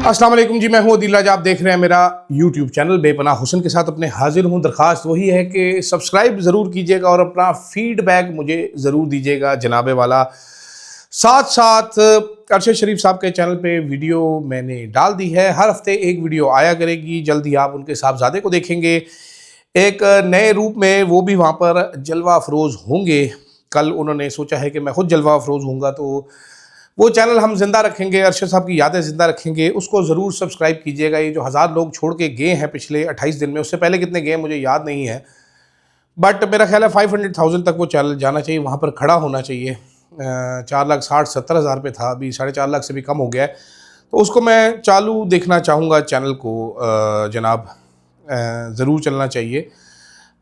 अस्सलाम वालेकुम जी, मैं हूं अदील राज। आप देख रहे हैं मेरा यूट्यूब चैनल बेपनाह हुस्न के साथ अपने हाजिर हूं। दरख्वास्त वही है कि सब्सक्राइब ज़रूर कीजिएगा और अपना फीडबैक मुझे ज़रूर दीजिएगा जनाबे वाला। साथ साथ अरशद शरीफ साहब के चैनल पे वीडियो मैंने डाल दी है, हर हफ्ते एक वीडियो आया करेगी। जल्दी आप उनके साहबजादे को देखेंगे एक नए रूप में, वो भी वहाँ पर जलवा अफरोज़ होंगे। कल उन्होंने सोचा है कि मैं खुद जलवा अफरोज़ होऊंगा, तो वो चैनल हम जिंदा रखेंगे, अरशद साहब की यादें जिंदा रखेंगे। उसको ज़रूर सब्सक्राइब कीजिएगा। ये जो 1000 लोग छोड़ के गए हैं पिछले 28 दिन में, उससे पहले कितने गए मुझे याद नहीं है, बट मेरा ख्याल है 500,000 तक वो चैनल जाना चाहिए, वहाँ पर खड़ा होना चाहिए। 4,60,70,000 पे था, अभी 4.5 लाख से भी कम हो गया है। तो उसको मैं चालू देखना चाहूँगा चैनल को, जनाब ज़रूर चलना चाहिए।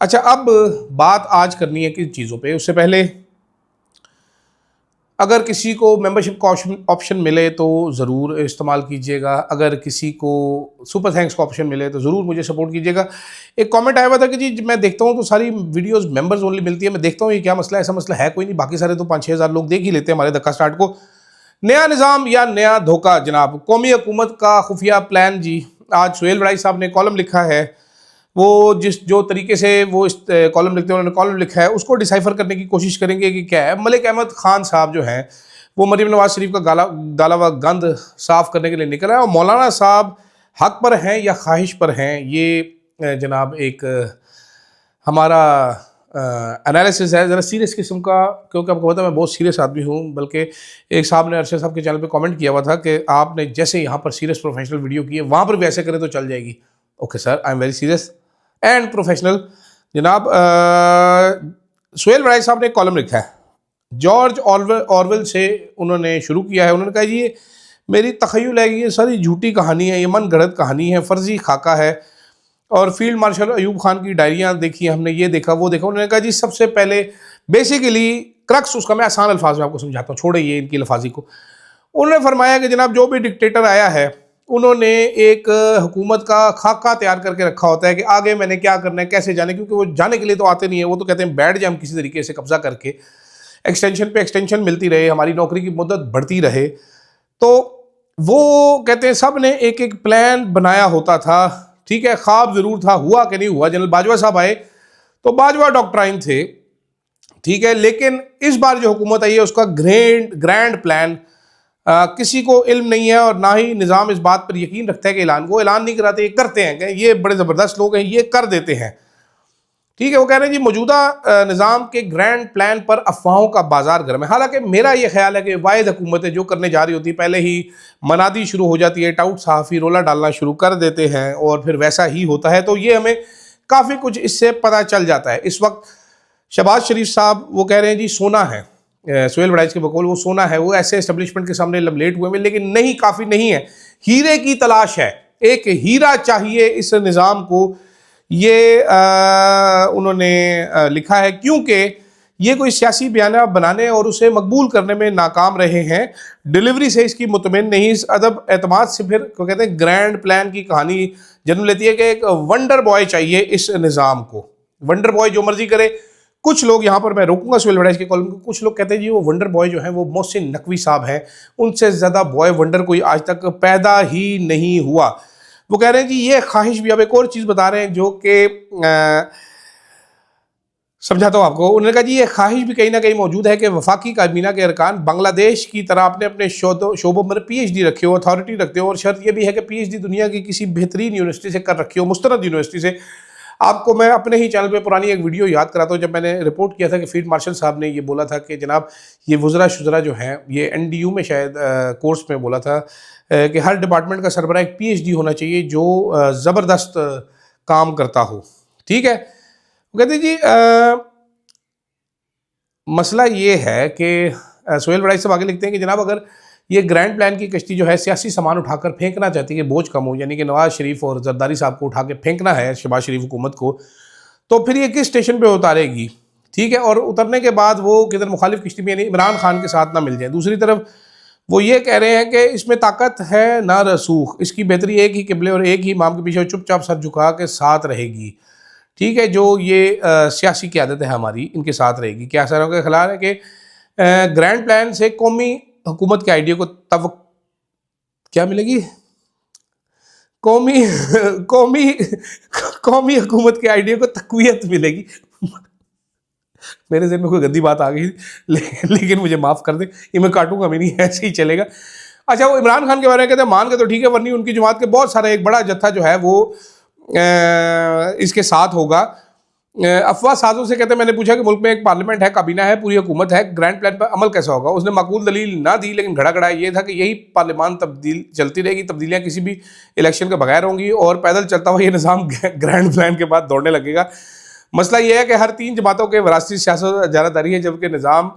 अच्छा, अब बात आज करनी है किन चीज़ों पे। उससे पहले अगर किसी को मेंबरशिप का ऑप्शन मिले तो ज़रूर इस्तेमाल कीजिएगा। अगर किसी को सुपर थैंक्स का ऑप्शन मिले तो ज़रूर मुझे सपोर्ट कीजिएगा। एक कमेंट आया हुआ था कि जी मैं देखता हूँ तो सारी वीडियोस मेंबर्स ओनली मिलती है। मैं देखता हूँ ये क्या मसला है। ऐसा मसला है कोई नहीं, बाकी सारे तो 5-6 हज़ार लोग देख ही लेते हैं हमारे धक्का स्टार्ट को। नया निज़ाम या नया धोखा जनाब, कौमी हुकूमत का खुफिया प्लान जी। आज सुहेल वड़ाई साहब ने कॉलम लिखा है, वो जो तरीके से वो इस कॉलम लिखते हैं, उन्होंने कॉलम लिखा है, उसको डिसाइफर करने की कोशिश करेंगे कि क्या है। मलिक अहमद खान साहब जो हैं वो मरीम नवाज शरीफ का गाला व गंद साफ करने के लिए निकल रहा है, और मौलाना साहब हक पर हैं या ख्वाहिश पर हैं, ये जनाब एक हमारा एनालिसिस है ज़रा सीरियस किस्म का। क्योंकि आपको पता है मैं बहुत सीरियस आदमी हूँ। बल्कि एक साहब ने अरशद साहब के चैनल पे कमेंट किया हुआ था कि आपने जैसे यहाँ पर सीरियस प्रोफेशनल वीडियो की है, वहाँ पर भी ऐसे करें तो चल जाएगी। Okay sir, I am very serious and professional. जनाब सुहेल वड़ाई साहब ने एक कॉलम लिखा है, जॉर्ज ऑरवेल से उन्होंने शुरू किया है। उन्होंने कहा जी ये मेरी तख़य्युल है, ये सारी झूठी कहानी है, ये मन गढ़ंत कहानी है, फ़र्जी खाका है। और फील्ड मार्शल अयूब खान की डायरियाँ देखी, हमने ये देखा वो देखा। उन्होंने कहा जी सबसे पहले बेसिकली क्रक्स उसका, मैं आसान अल्फाज में आपको समझाता हूँ, छोड़े ये इनकी लफाजी को। उन्होंने फरमाया कि जनाब जो भी डिक्टेटर आया है उन्होंने एक हुकूमत का खाका तैयार करके रखा होता है कि आगे मैंने क्या करना है, कैसे जाने, क्योंकि वो जाने के लिए तो आते नहीं है। वो तो कहते हैं बैठ जाए हम किसी तरीके से कब्जा करके, एक्सटेंशन पे एक्सटेंशन मिलती रहे, हमारी नौकरी की मुद्दत बढ़ती रहे। तो वो कहते हैं सब ने एक एक प्लान बनाया होता था। ठीक है, ख्वाब ज़रूर था, हुआ कि नहीं हुआ। जनरल बाजवा साहब आए तो बाजवा डॉक्ट्राइन थे, ठीक है, लेकिन इस बार जो हुकूमत आई है उसका ग्रैंड प्लान किसी को इल्म नहीं है, और ना ही निज़ाम इस बात पर यकीन रखता है कि ऐलान नहीं कराते, ये करते हैं कि ये बड़े ज़बरदस्त लोग हैं, ये कर देते हैं। ठीक है, वो कह रहे हैं जी मौजूदा निज़ाम के ग्रैंड प्लान पर अफवाहों का बाजार गर्म है। हालांकि मेरा ये ख्याल है कि वाहिद हुकूमतें जो करने जा रही होती है पहले ही मनादी शुरू हो जाती है, टाउट सहाफ़ी रोला डालना शुरू कर देते हैं और फिर वैसा ही होता है। तो ये हमें काफ़ी कुछ इससे पता चल जाता है। इस वक्त शहबाज शरीफ साहब वो कह रहे हैं जी सोना है, सुहेल वड़ाई के बकौल वो सोना है, वो ऐसे एस्टेब्लिशमेंट के सामने लमलेट हुए हैं, लेकिन नहीं, काफ़ी नहीं है, हीरे की तलाश है, एक हीरा चाहिए इस निज़ाम को। ये उन्होंने लिखा है, क्योंकि ये कोई सियासी बयाना बनाने और उसे मकबूल करने में नाकाम रहे हैं, डिलीवरी से इसकी मुतमिन नहीं, इस अदब एतमाद से फिर कहते हैं ग्रैंड प्लान की कहानी जन्म लेती है कि एक वंडर बॉय चाहिए इस निज़ाम को। वंडर बॉय जो मर्जी करे। कुछ लोग, यहाँ पर मैं रोकूंगा सुहेल वड़ाई के कॉलम को, कुछ लोग कहते हैं जी वो वंडर बॉय जो है वो मोहसिन नकवी साहब हैं, उनसे ज़्यादा बॉय वंडर कोई आज तक पैदा ही नहीं हुआ। वो कह रहे हैं जी ये ख्वाहिश भी, अब एक और चीज़ बता रहे हैं जो कि समझाता हूँ आपको। उन्होंने कहा जी ये ख्वाहिश भी कहीं ना कहीं मौजूद है कि वफाकी काबीना के अरकान बांग्लादेश की तरह अपने अपने शोबों में PhD रखे हो, अथॉरिटी रखते हो, और शर्त यह भी है कि PhD दुनिया की किसी बेहतरीन यूनिवर्सिटी से कर रखी हो, मुस्तनद यूनिवर्सिटी से। आपको मैं अपने ही चैनल पे पुरानी एक वीडियो याद कराता हूँ, जब मैंने रिपोर्ट किया था कि फील्ड मार्शल साहब ने ये बोला था कि जनाब ये वज़रा शुज़रा जो हैं, ये NDU में शायद कोर्स में बोला था कि हर डिपार्टमेंट का सरबराह एक PhD होना चाहिए जो ज़बरदस्त काम करता हो। ठीक है, वो कहते जी मसला ये है कि सुहेल वड़ाई साहब आगे लिखते हैं कि जनाब अगर ये ग्रैंड प्लान की कश्ती जो है सियासी सामान उठाकर फेंकना चाहती है कि बोझ कम हो, यानी कि नवाज शरीफ और जरदारी साहब को उठा के फेंकना है शहबाज शरीफ हुकूमत को, तो फिर ये किस स्टेशन पे उतारेगी? ठीक है, और उतरने के बाद वो किधर मुखालिफ कश्ती में, यानी इमरान खान के साथ ना मिल जाए। दूसरी तरफ वो ये कह रहे हैं कि इसमें ताकत है ना रसूख, इसकी बेहतरी एक ही किबले और एक ही इमाम के पीछे चुपचाप सर झुका के साथ रहेगी। ठीक है, जो ये सियासी क़यादत है हमारी, इनके साथ रहेगी। क्या सरों के ख्याल है कि ग्रैंड प्लान से कौमी हुकूमत के आइडिया को क्या मिलेगी? कौमी कौमी कौमी हुकूमत के आइडिया को तकवीत मिलेगी। मेरे ज़हन में कोई गंदी बात आ गई, लेकिन मुझे माफ़ कर दे, ये मैं काटूंगा भी नहीं, ऐसे ही चलेगा। अच्छा, वो इमरान खान के बारे में कहते हैं मान के तो ठीक है, वरनी उनकी जमात के बहुत सारे एक बड़ा जत्था जो है वो इसके साथ होगा। अफवाह साजों से कहते हैं मैंने पूछा कि मुल्क में एक पार्लियामेंट है, काबीना है, पूरी हुकूमत है, ग्रैंड प्लान पर अमल कैसा होगा। उसने माकूल दलील ना दी, लेकिन घड़ा घड़ा ये था कि यही पार्लियामान तब्दील चलती रहेगी, तब्दीलियाँ किसी भी इलेक्शन के बगैर होंगी और पैदल चलता हुआ ये निज़ाम ग्रैंड प्लान के बाद दौड़ने लगेगा। मसला ये है कि हर 3 जमातों के वरासती सियासत जारादारी है, जबकि निज़ाम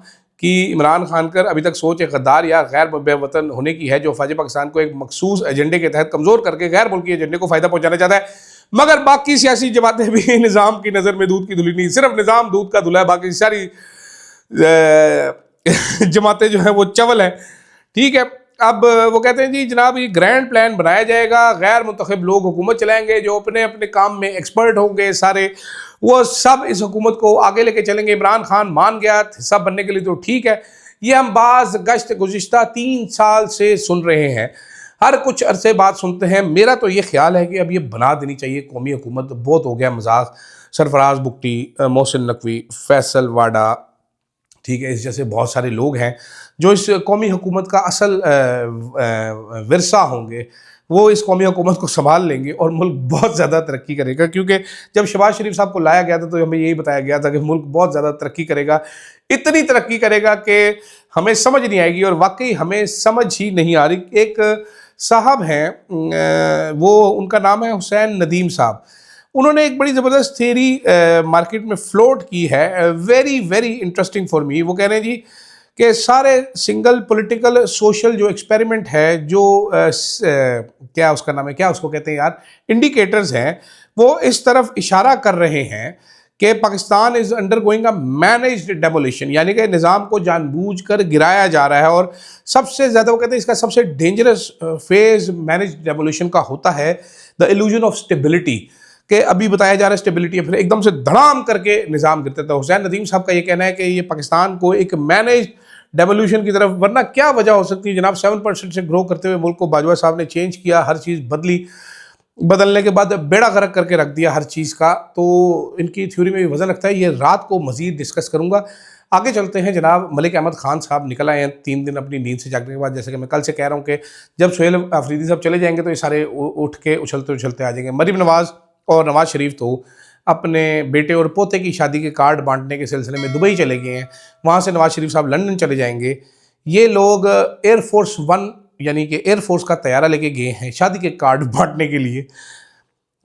की इमरान खान कर अभी तक सोच एक गद्दार या गैर वतन होने की है, जो फ़ौज पाकिस्तान को एक मखसूस एजेंडे के तहत कमज़ोर करके गैर मुल्की एजेंडे को फ़ायदा पहुँचाना चाहता है। मगर बाकी सियासी जमातें भी निज़ाम की नज़र में दूध की धुली नहीं, सिर्फ निज़ाम दूध का धुला है, बाकी सारी जमातें जो हैं वो चवल हैं। ठीक है, अब वो कहते हैं जी जनाब ये ग्रैंड प्लान बनाया जाएगा, गैर मुंतखब लोग हुकूमत चलाएंगे, जो अपने अपने काम में एक्सपर्ट होंगे सारे, वो सब इस हुकूमत को आगे लेके चलेंगे। इमरान खान मान गया हिस्सा बनने के लिए तो ठीक है। ये हम बाज़ गश्त गुज़िश्ता 3 साल से सुन रहे हैं, हर कुछ अरसे बाद सुनते हैं। मेरा तो ये ख्याल है कि अब ये बना देनी चाहिए कौमी हुकूमत, बहुत हो गया मजाक। सरफराज बुगटी, मोहसिन नकवी, फैसल वाडा, ठीक है, इस जैसे बहुत सारे लोग हैं जो इस कौमी हुकूमत का असल विरसा होंगे, वो इस कौमी हुकूमत को संभाल लेंगे और मुल्क बहुत ज़्यादा तरक्की करेगा। क्योंकि जब शहबाज शरीफ साहब को लाया गया था तो हमें यही बताया गया था कि मुल्क बहुत ज़्यादा तरक्की करेगा, इतनी तरक्की करेगा कि हमें समझ नहीं आएगी, और वाकई हमें समझ ही नहीं आ रही। एक साहब हैं, वो उनका नाम है हुसैन नदीम साहब, उन्होंने एक बड़ी ज़बरदस्त थ्योरी मार्केट में फ्लोट की है, very very interesting for me. वो कह रहे हैं जी कि सारे सिंगल पॉलिटिकल सोशल जो एक्सपेरिमेंट है, जो क्या उसका नाम है, क्या उसको कहते हैं यार, इंडिकेटर्स हैं, वो इस तरफ इशारा कर रहे हैं कि Pakistan is under going a managed demolition, यानी कि निज़ाम को जानबूझकर गिराया जा रहा है। और सबसे ज़्यादा वो कहते हैं इसका सबसे डेंजरस फेज मैनेज्ड डेमोलिशन का होता है द इल्यूजन ऑफ स्टेबिलिटी, कि अभी बताया जा रहा है स्टेबिलिटी है, फिर एकदम से धड़ाम करके निज़ाम गिरता था। हुसैन नदीम साहब का ये कहना है कि ये पाकिस्तान को एक मैनेज्ड डेवोल्यूशन की तरफ, वरना क्या वजह हो सकती है जनाब, 7% से ग्रो करते हुए मुल्क को बाजवा साहब ने चेंज किया, हर चीज़ बदली, बदलने के बाद बेड़ा गर्क करके रख दिया हर चीज़ का। तो इनकी थ्योरी में भी वजन रखता है, ये रात को मज़ीद डिस्कस करूँगा। आगे चलते हैं जनाब। मलिक अहमद खान साहब निकल आए हैं 3 दिन अपनी नींद से जागने के बाद, जैसे कि मैं कल से कह रहा हूँ कि जब सोहेल अफरीदी साहब चले जाएंगे तो ये सारे उठ के उछलते उछलते आ जाएंगे। मरीम नवाज़ और नवाज़ शरीफ तो अपने बेटे और पोते की शादी के कार्ड बांटने के सिलसिले में दुबई चले गए हैं, वहाँ से नवाज़ शरीफ साहब लंदन चले जाएंगे। ये लोग एयरफोर्स 1 यानी कि एयरफोर्स का तैयारा लेके गए हैं शादी के कार्ड बांटने के लिए।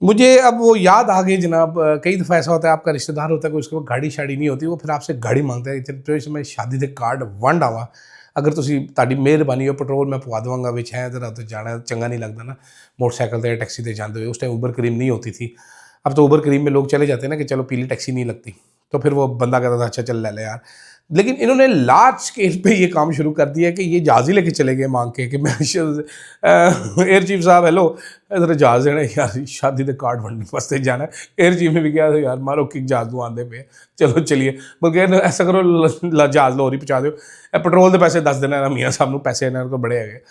मुझे अब वो याद आ गई जनाब, कई दफ़ा ऐसा होता है आपका रिश्तेदार होता है कोई, उसके पास गाड़ी शाड़ी नहीं होती, वो फिर आपसे गाड़ी मांगता है कि मैं शादी के कार्ड वंड आवा, अगर तुसी ताड़ी मेहरबानी हो पेट्रोल मैं पवा देवांगा विच है जरा, तो जाना चंगा नहीं लगता ना मोटरसाइकिल से टैक्सी से जाते हुए। उस टाइम उबर करीम नहीं होती थी, अब तो उबर करीम में लोग चले जाते हैं ना कि चलो पीली टैक्सी नहीं लगती, तो फिर वो बंदा कहता था अच्छा चल ले यार। लेकिन इन्होंने लार्ज स्केल पे ये काम शुरू कर दिया कि ये जहाज़ ही लेके चले गए मांग के कि मैं एयर चीफ साहब हेलो इधर जहाज़ है ना यार, शादी के कार्ड वंडने वास्ते जाना है। एयर चीफ ने भी कहा यार मारो कि जहाज़ तो आंदे पे, चलो चलिए, बल्कि ऐसा करो जहाज़ लाहौर ही पहुँचा दो, पेट्रोल के पैसे 10 देना मियाँ साहब को, पैसे इन्होंने को बड़े है।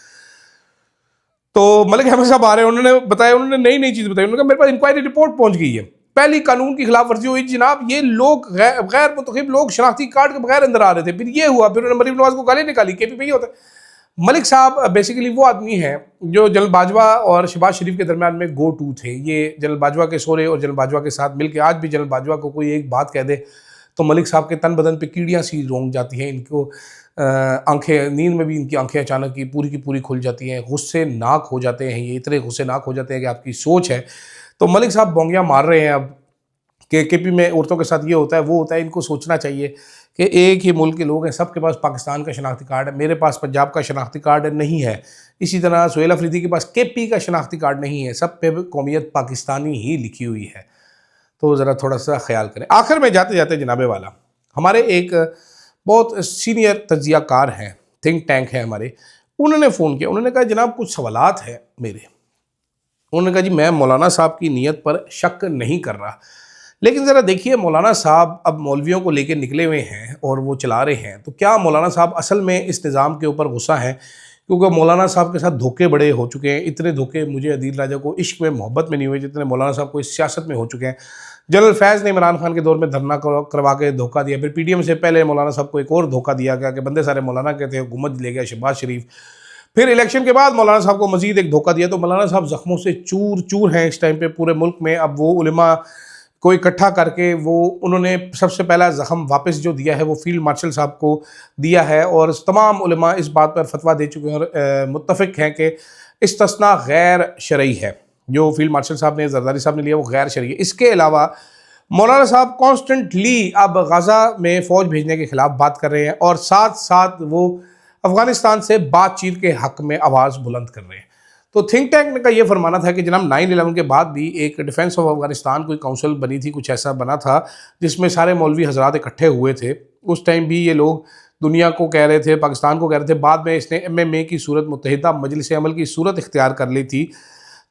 तो मलिक अहमद साहब आ रहे हैं, उन्होंने बताया, उन्होंने नई नई चीज़ बताई। उन्होंने कहा मेरे पास इंक्वायरी रिपोर्ट पहुँच गई है, पहली कानून की खिलाफ वर्जी हुई जनाब, ये लोग गैर मुतखिब लोग शनाख्ती कार्ड के बगैर अंदर आ रहे थे, फिर ये हुआ, फिर उन्होंने मरीम नवाज को गाली निकाली, KPP होता है। मलिक साहब बेसिकली वो आदमी हैं जो जनरल बाजवा और शहबाज शरीफ के दरमियान में गो टू थे। ये जनरल बाजवा के सोरे और जनरल बाजवा के साथ मिलकर, आज भी जनरल बाजवा को कोई एक बात कह दे तो मलिक साहब के तन बदन पे कीड़ियाँ सी रोंग जाती हैं, इनको आंखें, नींद में भी इनकी आंखें अचानक की पूरी खुल जाती हैं, गुस्से नाक हो जाते हैं, ये इतने गुस्से नाक हो जाते हैं कि आपकी सोच है। तो मलिक साहब बोंगियाँ मार रहे हैं अब कि KP में औरतों के साथ ये होता है वो होता है। इनको सोचना चाहिए कि एक ही मुल्क के लोग हैं, सबके पास पाकिस्तान का शनाख्ती कार्ड है, मेरे पास पंजाब का शनाख्ती कार्ड नहीं है, इसी तरह सोहेल अफरीदी के पास KP का शनाख्ती कार्ड नहीं है, सब पे कौमियत पाकिस्तानी ही लिखी हुई है। तो ज़रा थोड़ा सा ख्याल करें। आखिर में जाते जाते जनाबे वाला, हमारे एक बहुत सीनियर तज्जियाकार हैं, थिंक टैंक है हमारे, उन्होंने फ़ोन किया, उन्होंने कहा जनाब कुछ सवालात हैं मेरे। उन्होंने कहा जी मैं मौलाना साहब की नीयत पर शक नहीं कर रहा, लेकिन ज़रा देखिए मौलाना साहब अब मौलवियों को लेकर निकले हुए हैं और वो चला रहे हैं, तो क्या मौलाना साहब असल में इस निज़ाम के ऊपर गुस्सा हैं? क्योंकि मौलाना साहब के साथ धोखे बड़े हो चुके हैं। इतने धोखे मुझे अदील राजा को इश्क में मोहब्बत में नहीं हुए जितने मौलाना साहब को इस सियासत में हो चुके हैं। जनरल फैज़ ने इमरान खान के दौर में धरना करवा के धोखा दिया, फिर पीडीएम से पहले मौलाना साहब को एक और धोखा दिया गया कि बंदे सारे मौलाना के थे, हुकूमत ले गया शहबाज शरीफ। फिर इलेक्शन के बाद मौलाना साहब को मजीद एक धोखा दिया। तो मौलाना साहब ज़ख्मों से चूर चूर हैं इस टाइम पे पूरे मुल्क में। अब वो उलेमा को इकट्ठा करके वो उन्होंने सबसे पहला ज़ख्म वापस जो दिया है वो फील्ड मार्शल साहब को दिया है, और तमाम उलेमा इस बात पर फतवा दे चुके हैं और मुत्तफ़िक हैं कि इस्तिस्ना गैर शरई है। जो फील्ड मार्शल साहब ने, जरदारी साहब ने लिया, वो गैर शरई है। इसके अलावा मौलाना साहब कॉन्स्टेंटली अब गाज़ा में फ़ौज भेजने के ख़िलाफ़ बात कर रहे हैं और साथ साथ वो अफ़गानिस्तान से बातचीत के हक़ में आवाज़ बुलंद कर रहे हैं। तो थिंक टैंक का ये फरमाना था कि जनाब 9/11 के बाद भी एक डिफेंस ऑफ अफगानिस्तान कोई काउंसिल बनी थी, कुछ ऐसा बना था जिसमें सारे मौलवी हजरात इकट्ठे हुए थे। उस टाइम भी ये लोग दुनिया को कह रहे थे, पाकिस्तान को कह रहे थे। बाद में इसने MMA की सूरत, मुत्तहिदा मजलिस अमल की सूरत इख्तियार कर ली थी।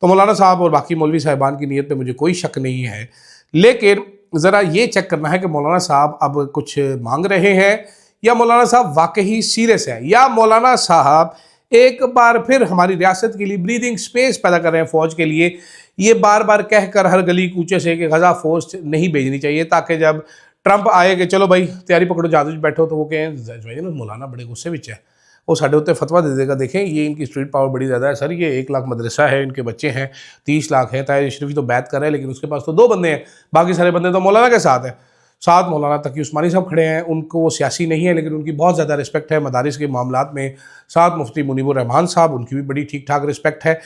तो मौलाना साहब और बाकी मौलवी साहिबान की नीयत पे मुझे कोई शक नहीं है, लेकिन ज़रा ये चेक करना है कि मौलाना साहब अब कुछ मांग रहे हैं या मौलाना साहब वाकई सीरियस है, या मौलाना साहब एक बार फिर हमारी रियासत के लिए ब्रीदिंग स्पेस पैदा कर रहे हैं फ़ौज के लिए। ये बार बार कह कर हर गली कूचे से कि गज़ा फ़ौज नहीं भेजनी चाहिए, ताकि जब ट्रंप आए कि चलो भाई तैयारी पकड़ो जहाज़ बैठो, तो वो कहें मौलाना बड़े गुस्से में है, वो साढ़े उत्ते फतवा दे देगा, देखें ये इनकी स्ट्रीट पावर बड़ी ज़्यादा है सर, ये 1 लाख मदरसा है, इनके बच्चे हैं, 30 लाख है। ताहिर शरीफ तो बैत कर रहे हैं लेकिन उसके पास तो 2 बंदे हैं, बाकी सारे बंदे तो मौलाना के साथ हैं। साथ मौलाना तकी उस्मानी साहब खड़े हैं, उनको वो सियासी नहीं है लेकिन उनकी बहुत ज़्यादा रिस्पेक्ट है मदारिस के मामलात में। साथ मुफ्ती मुनीबुर रहमान साहब, उनकी भी बड़ी ठीक ठाक रिस्पेक्ट है।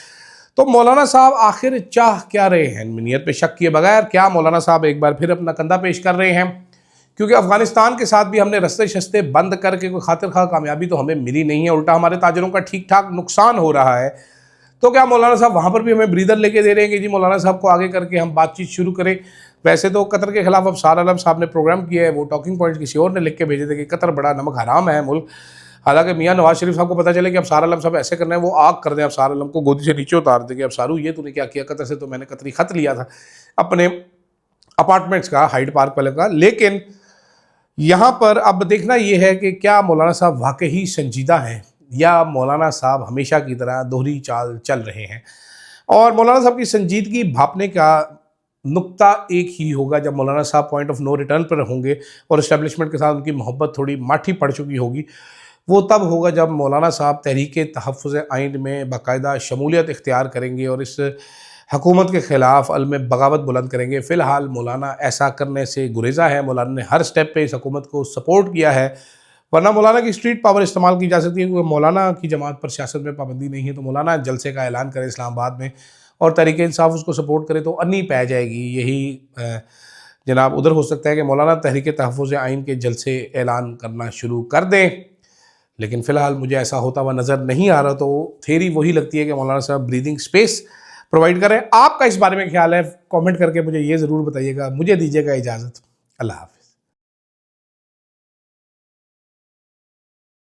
तो मौलाना साहब आखिर चाह क्या रहे हैं? नीयत पे शक किए बगैर क्या मौलाना साहब एक बार फिर अपना कंधा पेश कर रहे हैं? क्योंकि अफगानिस्तान के साथ भी हमने रस्ते शस्ते बंद करके कोई खातिर खा कामयाबी तो हमें मिली नहीं है, उल्टा हमारे ताजरों का ठीक ठाक नुकसान हो रहा है। तो क्या मौलाना साहब वहाँ पर भी हमें ब्रीदर लेके दे रहे हैं कि जी मौलाना साहब को आगे करके हम बातचीत शुरू करें? वैसे तो कतर के खिलाफ अब शाह आलम साहब ने प्रोग्राम किया है, वो टॉकिंग पॉइंट किसी और ने लिख के भेजे थे कि कतर बड़ा नमक हराम है मुल्क। हालांकि मियाँ नवाज शरीफ साहब को पता चले कि अब शाह आलम साहब ऐसे करना है, वो आग कर दें, अब शाह आलम को गोदी से नीचे उतार देंगे। अब सारू ये तूने क्या किया? कतर से तो मैंने कतरी खत लिया था अपने अपार्टमेंट्स का, हाइड पार्क वाले का। लेकिन यहाँ पर अब देखना ये है कि क्या मौलाना साहब वाकई संजीदा हैं या मौलाना साहब हमेशा की तरह दोहरी चाल चल रहे हैं। और मौलाना साहब की संजीदगी भापने का नुक्ता एक ही होगा जब मौलाना साहब पॉइंट ऑफ नो रिटर्न पर होंगे और इस्टेब्लिशमेंट के साथ उनकी मोहब्बत थोड़ी माठी पड़ चुकी होगी। वो तब होगा जब मौलाना साहब तहरीक तहफ़्फ़ुज़ आइन में बाकायदा शमूलियत इख्तियार करेंगे और इस हुकूमत के ख़िलाफ़ अलम बगावत बुलंद करेंगे। फ़िलहाल मौलाना ऐसा करने से गुरेज़ा है। मौलाना ने हर स्टेप पे इस हुकूमत को सपोर्ट किया है, वरना मौलाना की स्ट्रीट पावर इस्तेमाल की जा सकती है। क्योंकि मौलाना की जमात पर सियासत में पाबंदी नहीं है, तो मौलाना जलसे का ऐलान करे इस्लामाबाद में और तहरीक इंसाफ उसको सपोर्ट करे तो अन्नी पै जाएगी। यही जनाब उधर हो सकता है कि मौलाना तहरीक तहफ़्फ़ुज़ आइन के जलसे ऐलान करना शुरू कर दें, लेकिन फ़िलहाल मुझे ऐसा होता हुआ नज़र नहीं आ रहा। तो थेरी वही लगती है कि मौलाना साहब ब्रीदिंग स्पेस प्रोवाइड करें। आपका इस बारे में ख्याल है? कमेंट करके मुझे ये ज़रूर बताइएगा। मुझे दीजिएगा इजाज़त। अल्लाह हाफ़िज़।